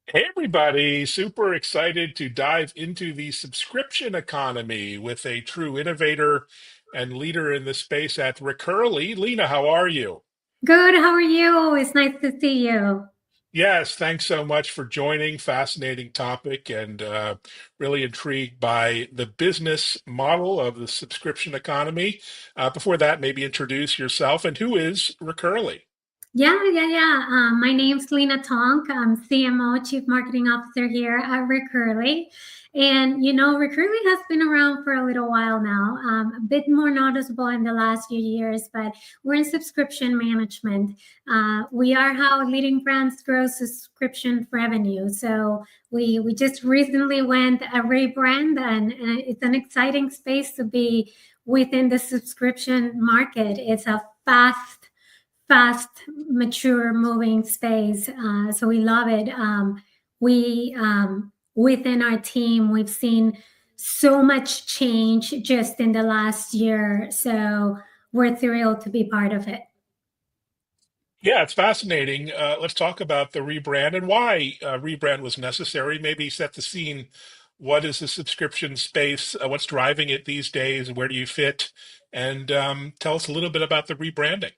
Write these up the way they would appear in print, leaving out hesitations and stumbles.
Hey, everybody. Super excited to dive into the subscription economy with a true innovator and leader in the space at Recurly. Lina, how are you? Good. How are you? It's nice to see you. Yes, thanks so much for joining. Fascinating topic and really intrigued by the business model of the subscription economy. Before that, maybe introduce yourself and who is Recurly? Yeah. My name's Lina Tonk. I'm CMO, Chief Marketing Officer here at Recurly. And, Recurly has been around for a little while now, a bit more noticeable in the last few years, but we're in subscription management. We are how leading brands grow subscription revenue. So we just recently went a rebrand, and it's an exciting space to be within the subscription market. It's a fast, mature, moving space. So we love it. We Within our team, we've seen so much change just in the last year. So we're thrilled to be part of it. Yeah, it's fascinating. Let's talk about the rebrand and why rebrand was necessary. Maybe set the scene. What is the subscription space? What's driving it these days? Where do you fit? And tell us a little bit about the rebranding.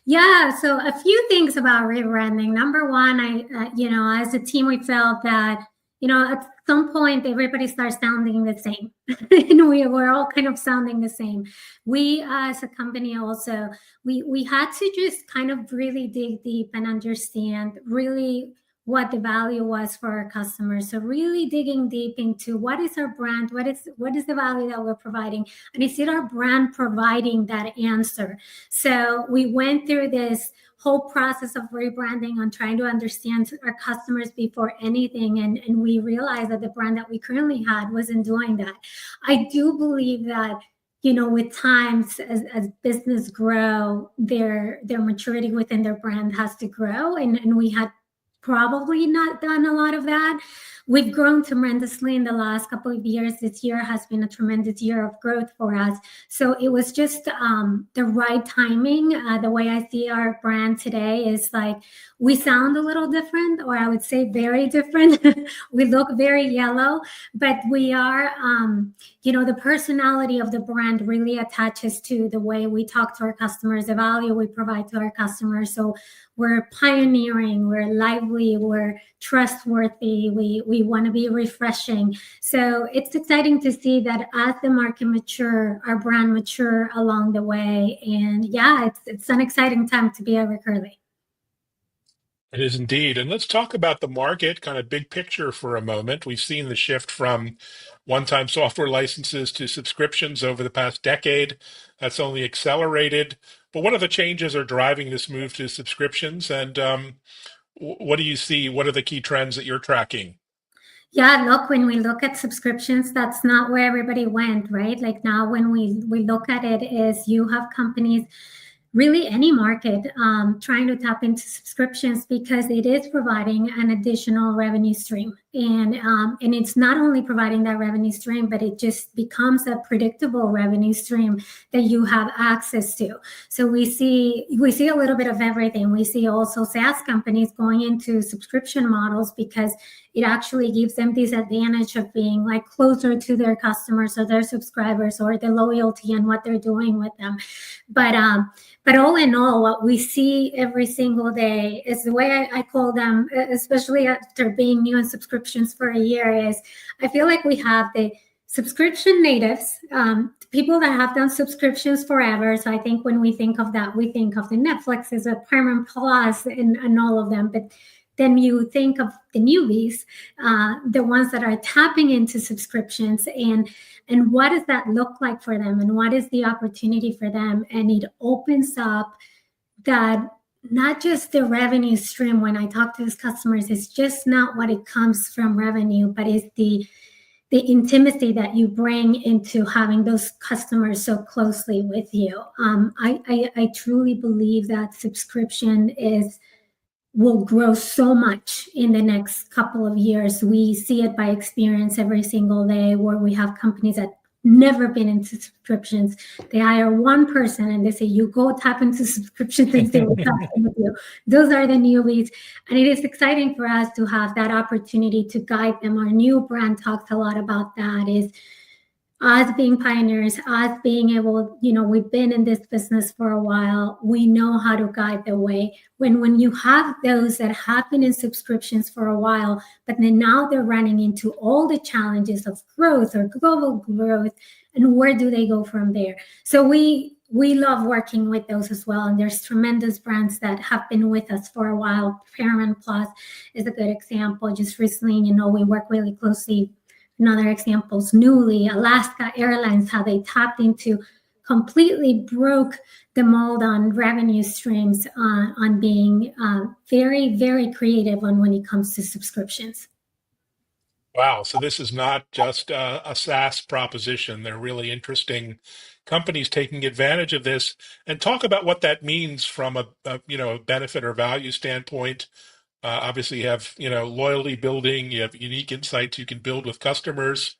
Yeah, so a few things about rebranding. Number one, as a team, we felt that, at some point everybody starts sounding the same, and we were all kind of sounding the same. We, as a company, also we had to just kind of really dig deep and understand really what the value was for our customers. So really digging deep into what is our brand, what is the value that we're providing, and is it our brand providing that answer? So we went through this whole process of rebranding on trying to understand our customers before anything. And we realized that the brand that we currently had wasn't doing that. I do believe that, with times as business grow, their maturity within their brand has to grow. And we had probably not done a lot of that. We've grown tremendously in the last couple of years. This year has been a tremendous year of growth for us. So it was just the right timing. The way I see our brand today is like we sound a little different, or I would say very different. We look very yellow, but we are, the personality of the brand really attaches to the way we talk to our customers, the value we provide to our customers. So we're pioneering, we're lively, we're trustworthy, we want to be refreshing. So it's exciting to see that as the market mature, our brand mature along the way. And yeah, it's an exciting time to be at Recurly. It is indeed. And let's talk about the market, kind of big picture for a moment. We've seen the shift from one-time software licenses to subscriptions over the past decade. That's only accelerated. But what are the changes are driving this move to subscriptions? And what do you see? What are the key trends that you're tracking? Yeah, look, when we look at subscriptions, that's not where everybody went, right? Like now when we look at it is you have companies, really any market, trying to tap into subscriptions because it is providing an additional revenue stream. And it's not only providing that revenue stream, but it just becomes a predictable revenue stream that you have access to. So we see a little bit of everything. We see also SaaS companies going into subscription models because it actually gives them this advantage of being like closer to their customers or their subscribers, or the loyalty and what they're doing with them. But all in all, what we see every single day is the way I call them, especially after being new in subscriptions for a year, is I feel like we have the subscription natives, people that have done subscriptions forever. So I think when we think of that, we think of the Netflixes, the Paramount Plus, and all of them. But then you think of the newbies, the ones that are tapping into subscriptions, and what does that look like for them, and what is the opportunity for them? And it opens up that not just the revenue stream. When I talk to these customers, it's just not what it comes from revenue, but it's the intimacy that you bring into having those customers so closely with you. I truly believe that subscription will grow so much in the next couple of years. We see it by experience every single day, where we have companies that never been into subscriptions. They hire one person and they say, you go tap into subscriptions and see what's happening with you. Those are the newbies. And it is exciting for us to have that opportunity to guide them. Our new brand talks a lot about that, is us being pioneers, us being able, we've been in this business for a while. We know how to guide the way. When you have those that have been in subscriptions for a while, but then now they're running into all the challenges of growth or global growth, and where do they go from there? So we love working with those as well. And there's tremendous brands that have been with us for a while. Paramount Plus is a good example. Just recently, we work really closely. Another example is Newly, Alaska Airlines, how they tapped into, completely broke the mold on revenue streams, on being very, very creative on when it comes to subscriptions. Wow. So this is not just a SaaS proposition. They're really interesting companies taking advantage of this. And talk about what that means from a benefit or value standpoint. Obviously, you have loyalty building. You have unique insights you can build with customers,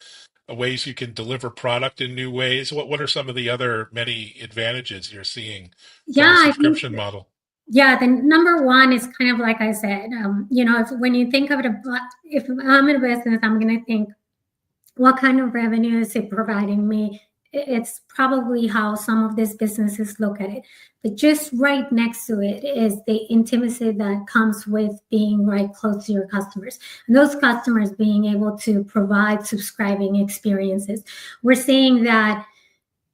ways you can deliver product in new ways. What are some of the other many advantages you're seeing from the Yeah, I think, subscription model? yeah, the number one is kind of like I said, when you think of it, if I'm in a business, I'm going to think, what kind of revenue is it providing me? It's probably how some of these businesses look at it. But just right next to it is the intimacy that comes with being right close to your customers. And those customers being able to provide subscribing experiences. We're seeing that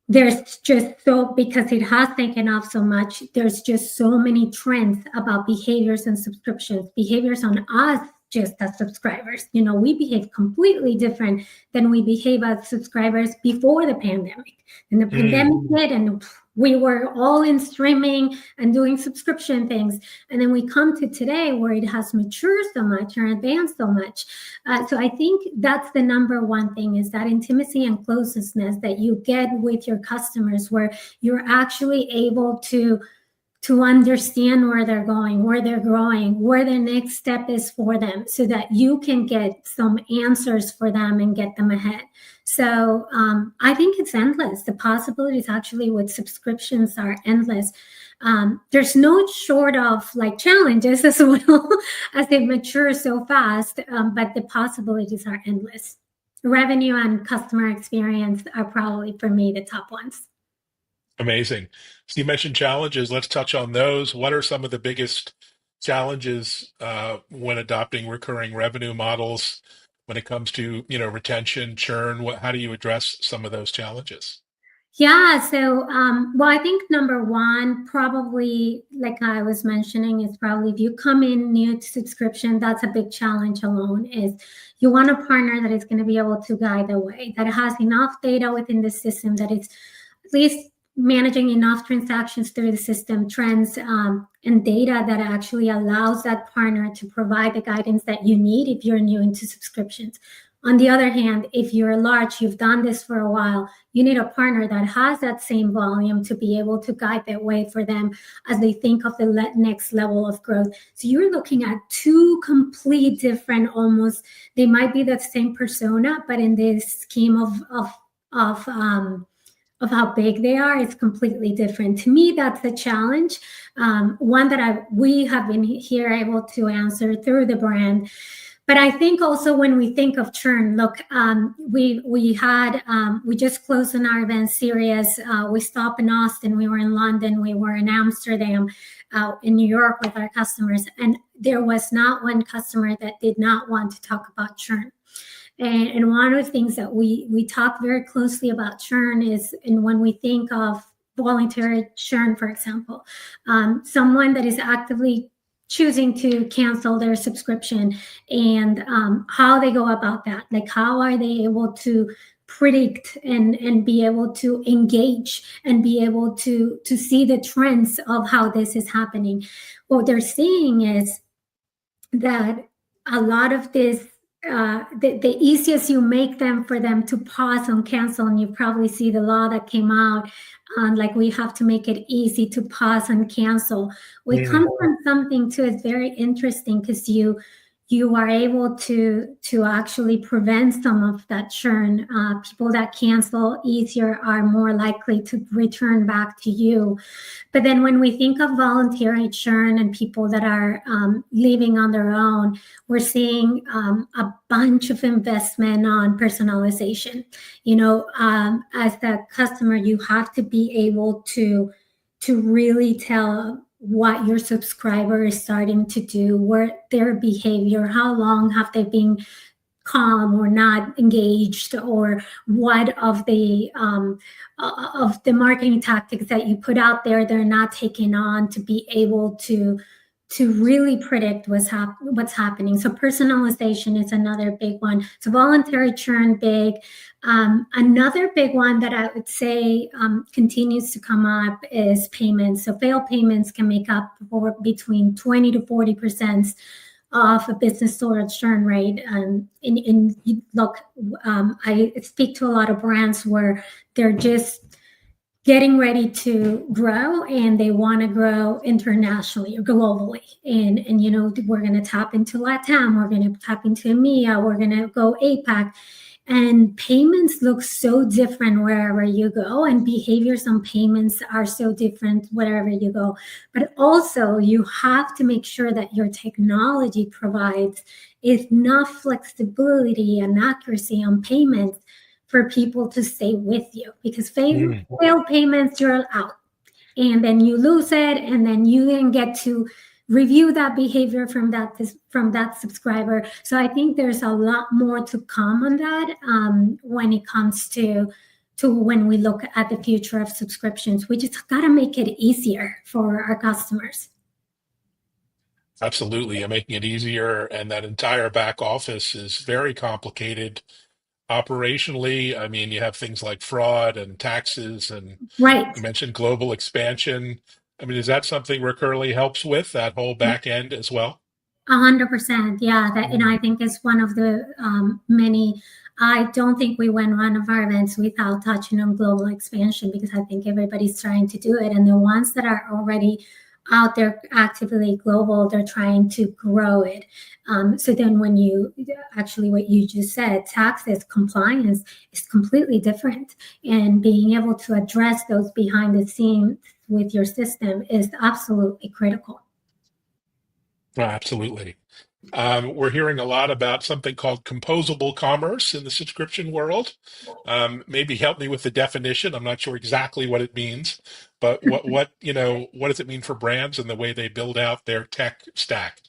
there's just because it has taken off so much, there's just so many trends about behaviors and subscriptions, behaviors on us just as subscribers. We behave completely different than we behave as subscribers before the pandemic. And the pandemic hit, and we were all in streaming and doing subscription things. And then we come to today where it has matured so much or advanced so much. So I think that's the number one thing, is that intimacy and closeness that you get with your customers, where you're actually able to understand where they're going, where they're growing, where the next step is for them, so that you can get some answers for them and get them ahead. So I think it's endless. The possibilities actually with subscriptions are endless. There's no short of challenges as well as they mature so fast, but the possibilities are endless. Revenue and customer experience are probably, for me, the top ones. Amazing. So you mentioned challenges. Let's touch on those. What are some of the biggest challenges when adopting recurring revenue models when it comes to, retention, churn? How do you address some of those challenges? Yeah, so well, I think number one, probably like I was mentioning, is probably if you come in new to subscription, that's a big challenge alone, is you want a partner that is going to be able to guide the way, that has enough data within the system, that it's at least managing enough transactions through the system, trends, and data that actually allows that partner to provide the guidance that you need if you're new into subscriptions. On the other hand, if you're large, you've done this for a while, you need a partner that has that same volume to be able to guide that way for them as they think of the next level of growth. So you're looking at two complete different, almost, they might be the same persona, but in this scheme of how big they are, it's completely different. To me, that's the challenge. One that we have been here able to answer through the brand. But I think also when we think of churn, look, we just closed on our event series. We stopped in Austin, we were in London, we were in Amsterdam, in New York with our customers, and there was not one customer that did not want to talk about churn. And one of the things that we talk very closely about churn is, and when we think of voluntary churn, for example, someone that is actively choosing to cancel their subscription, and how they go about that, like how are they able to predict and be able to engage and be able to see the trends of how this is happening. What they're seeing is that a lot of this, the easiest you make them for them to pause and cancel, and you probably see the law that came out, like we have to make it easy to pause and cancel. We come from something too, it's very interesting, because you you are able to actually prevent some of that churn. People that cancel easier are more likely to return back to you. But then when we think of voluntary churn and people that are leaving on their own, we're seeing a bunch of investment on personalization. As the customer, you have to be able to really tell what your subscriber is starting to do, what their behavior, how long have they been calm or not engaged, or what of the marketing tactics that you put out there they're not taking on, to be able to really predict what's happening. So personalization is another big one. So voluntary churn, big. Another big one that I would say continues to come up is payments. So failed payments can make up for between 20 to 40% of a business storage churn rate. Look, I speak to a lot of brands where they're just getting ready to grow and they want to grow internationally or globally. And we're going to tap into LATAM, we're going to tap into EMEA, we're going to go APAC. And payments look so different wherever you go, and behaviors on payments are so different wherever you go. But also, you have to make sure that your technology provides enough flexibility and accuracy on payments for people to stay with you, because failed payments, you're out, and then you lose it, and then you didn't get to review that behavior from that subscriber. So I think there's a lot more to come on that when it comes to when we look at the future of subscriptions. We just got to make it easier for our customers. Absolutely. You're making it easier. And that entire back office is very complicated operationally. I mean, you have things like fraud and taxes, and Right. you mentioned global expansion. I mean, is that something Recurly helps with, that whole back end as well? 100%. Yeah. And Mm. I think it's one of the many. I don't think we win one of our events without touching on global expansion, because I think everybody's trying to do it. And the ones that are already out there actively global, they're trying to grow it. So then when you actually, what you just said, taxes, compliance is completely different. And being able to address those behind the scenes with your system is absolutely critical. Absolutely. We're hearing a lot about something called composable commerce in the subscription world. Maybe help me with the definition. I'm not sure exactly what it means, but what does it mean for brands and the way they build out their tech stack?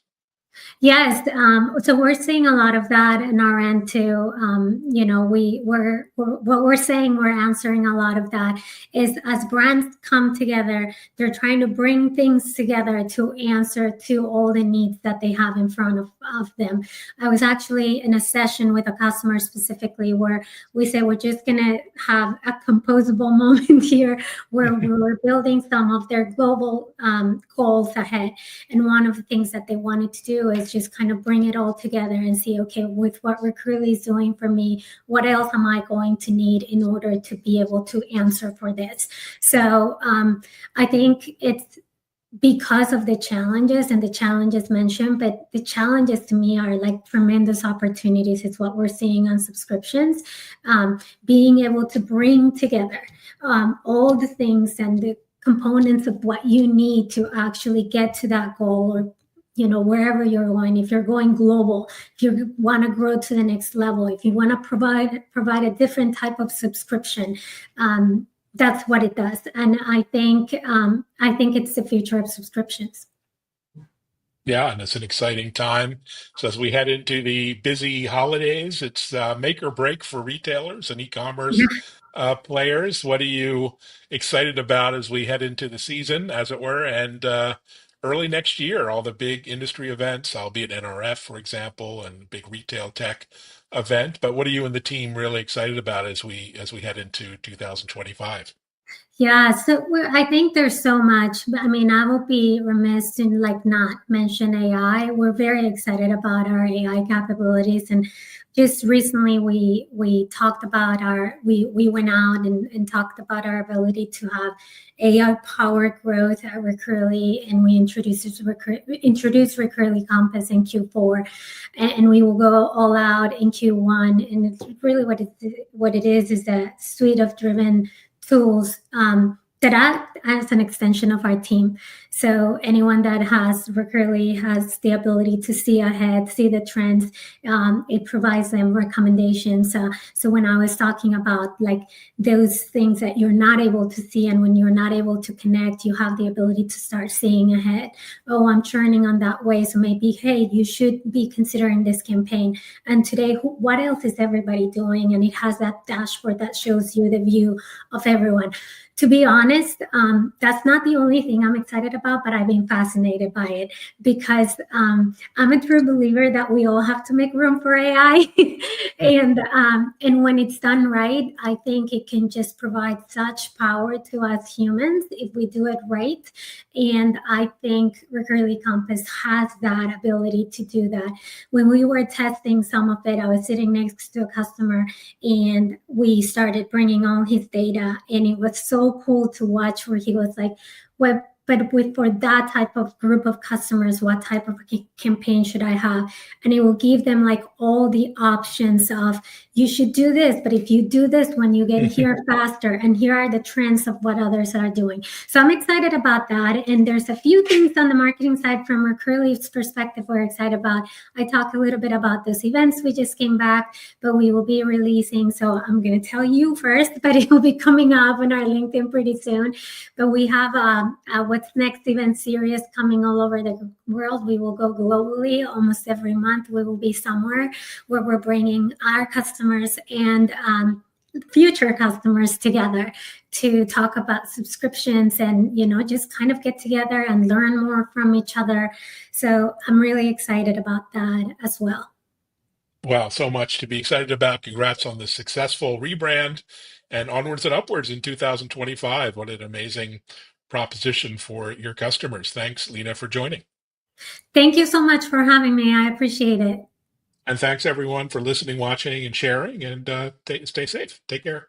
Yes, so we're seeing a lot of that in our end too. What we're saying, we're answering a lot of that is, as brands come together, they're trying to bring things together to answer to all the needs that they have in front of them. I was actually in a session with a customer specifically where we said we're just going to have a composable moment here where we're building some of their global goals ahead. And one of the things that they wanted to do is just kind of bring it all together and see, okay, with what Recurly is doing for me, what else am I going to need in order to be able to answer for this? So I think it's because of the challenges and the challenges mentioned, but the challenges to me are like tremendous opportunities. It's what we're seeing on subscriptions, being able to bring together all the things and the components of what you need to actually get to that goal, or wherever you're going. If you're going global, if you want to grow to the next level, if you want to provide a different type of subscription, that's what it does. And I think it's the future of subscriptions. Yeah, and it's an exciting time. So as we head into the busy holidays, it's make or break for retailers and e-commerce players. What are you excited about as we head into the season, as it were, and early next year? All the big industry events, albeit NRF, for example, and big retail tech event. But what are you and the team really excited about as we head into 2025? Yeah, so I think there's so much. I mean, I will be remiss in like not mention AI. We're very excited about our AI capabilities, and just recently we talked about we went out and talked about our ability to have AI powered growth at Recurly, and we introduced Recurly Compass in Q4, and we will go all out in Q1. And it's really what it is a suite of driven tools that act as an extension of our team. So anyone that has Recurly has the ability to see ahead, see the trends. It provides them recommendations. So when I was talking about like those things that you're not able to see, and when you're not able to connect, you have the ability to start seeing ahead. Oh, I'm churning on that way. So maybe, hey, you should be considering this campaign. And today, what else is everybody doing? And it has that dashboard that shows you the view of everyone. To be honest, that's not the only thing I'm excited about, but I've been fascinated by it because I'm a true believer that we all have to make room for AI, and when it's done right, I think it can just provide such power to us humans if we do it right. And I think Recurly Compass has that ability to do that. When we were testing some of it, I was sitting next to a customer and we started bringing all his data, and it was so cool to watch where he was like, well, but for that type of group of customers, what type of campaign should I have? And it will give them like all the options of, you should do this, but if you do this one, you get here faster, and here are the trends of what others are doing. So I'm excited about that. And there's a few things on the marketing side from Recurly's perspective we're excited about. I talked a little bit about those events we just came back, but we will be releasing. So I'm going to tell you first, but it will be coming up on our LinkedIn pretty soon. But we have What's Next event series coming all over the world. We will go globally almost every month. We will be somewhere where we're bringing our customers and future customers together to talk about subscriptions and, just kind of get together and learn more from each other. So I'm really excited about that as well. Wow, so much to be excited about. Congrats on the successful rebrand and onwards and upwards in 2025. What an amazing proposition for your customers. Thanks, Lina, for joining. Thank you so much for having me. I appreciate it. And thanks everyone for listening, watching, and sharing. And stay safe. Take care.